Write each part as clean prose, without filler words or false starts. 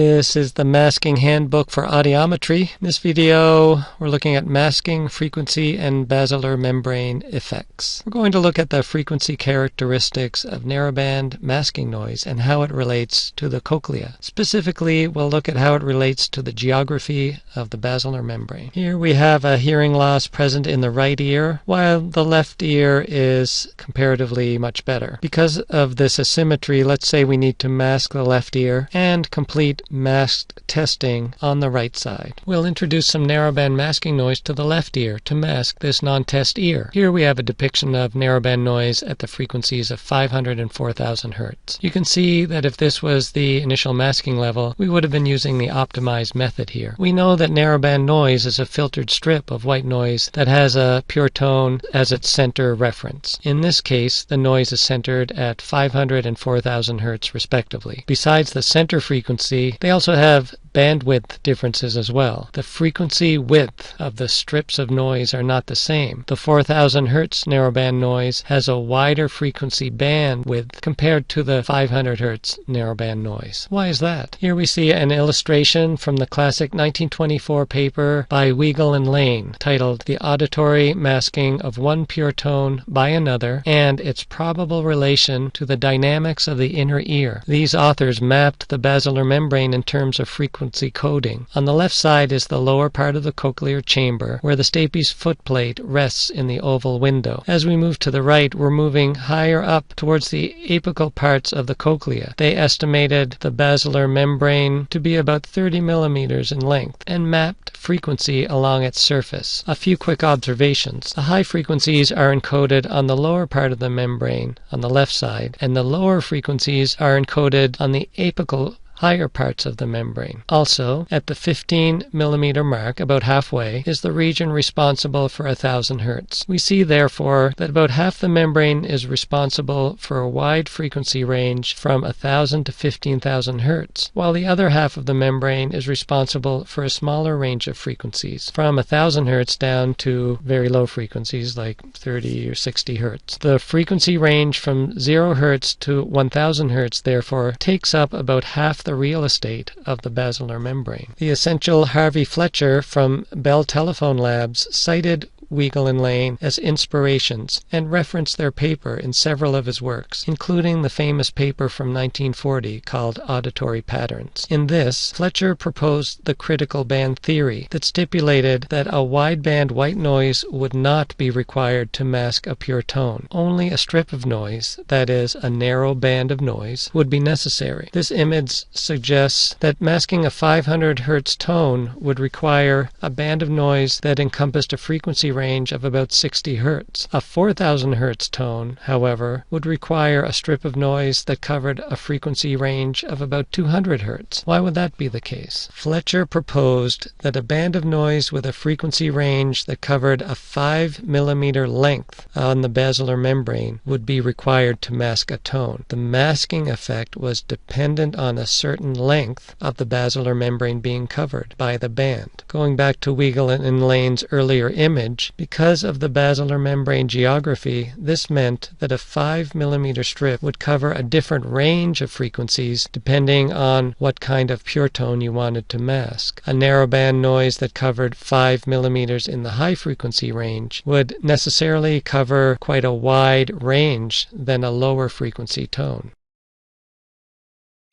This is the Masking Handbook for Audiometry. In this video, we're looking at masking, frequency, and basilar membrane effects. We're going to look at the frequency characteristics of narrowband masking noise and how it relates to the cochlea. Specifically, we'll look at how it relates to the geography of the basilar membrane. Here we have a hearing loss present in the right ear, while the left ear is comparatively much better. Because of this asymmetry, let's say we need to mask the left ear and complete masked testing on the right side. We'll introduce some narrowband masking noise to the left ear to mask this non-test ear. Here we have a depiction of narrowband noise at the frequencies of 500 and 4000 Hz. You can see that if this was the initial masking level, we would have been using the optimized method here. We know that narrowband noise is a filtered strip of white noise that has a pure tone as its center reference. In this case, the noise is centered at 500 and 4000 Hz respectively. Besides the center frequency, they also have bandwidth differences as well. The frequency width of the strips of noise are not the same. The 4000 Hz narrowband noise has a wider frequency bandwidth compared to the 500 Hz narrowband noise. Why is that? Here we see an illustration from the classic 1924 paper by Weigel and Lane titled "The Auditory Masking of One Pure Tone by Another and Its Probable Relation to the Dynamics of the Inner Ear." These authors mapped the basilar membrane in terms of frequency coding. On the left side is the lower part of the cochlear chamber, where the stapes footplate rests in the oval window. As we move to the right, we're moving higher up towards the apical parts of the cochlea. They estimated the basilar membrane to be about 30 millimeters in length and mapped frequency along its surface. A few quick observations. The high frequencies are encoded on the lower part of the membrane on the left side, and the lower frequencies are encoded on the apical higher parts of the membrane. Also, at the 15 millimeter mark, about halfway, is the region responsible for 1000 Hz. We see, therefore, that about half the membrane is responsible for a wide frequency range from 1000 to 15,000 Hz, while the other half of the membrane is responsible for a smaller range of frequencies, from 1000 Hz down to very low frequencies like 30 or 60 Hz. The frequency range from 0 Hz to 1000 Hz, therefore, takes up about half the real estate of the basilar membrane. The essential Harvey Fletcher from Bell Telephone Labs cited Weigel and Lane as inspirations and referenced their paper in several of his works, including the famous paper from 1940 called Auditory Patterns. In this, Fletcher proposed the critical band theory that stipulated that a wideband white noise would not be required to mask a pure tone. Only a strip of noise, that is, a narrow band of noise, would be necessary. This image suggests that masking a 500 Hz tone would require a band of noise that encompassed a frequency range of about 60 Hz. A 4000 Hz tone, however, would require a strip of noise that covered a frequency range of about 200 Hz. Why would that be the case? Fletcher proposed that a band of noise with a frequency range that covered a 5 millimeter length on the basilar membrane would be required to mask a tone. The masking effect was dependent on a certain length of the basilar membrane being covered by the band. Going back to Weigel and Lane's earlier image, because of the basilar membrane geography, this meant that a 5 millimeter strip would cover a different range of frequencies depending on what kind of pure tone you wanted to mask. A narrowband noise that covered 5 millimeters in the high frequency range would necessarily cover quite a wide range than a lower frequency tone.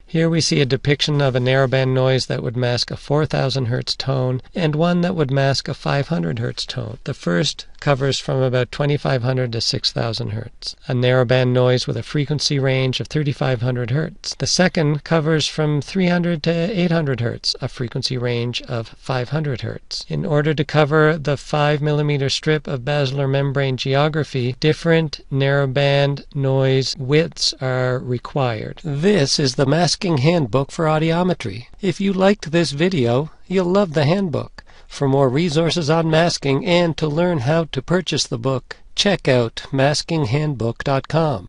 Here we see a depiction of a narrowband noise that would mask a 4000 Hz tone and one that would mask a 500 Hz tone. The first covers from about 2500 to 6000 Hz, a narrowband noise with a frequency range of 3500 Hz. The second covers from 300 to 800 Hz, a frequency range of 500 Hz. In order to cover the 5 millimeter strip of basilar membrane geography, different narrowband noise widths are required. This is the Masking Handbook for Audiometry. If you liked this video, you'll love the handbook. For more resources on masking and to learn how to purchase the book, check out maskinghandbook.com.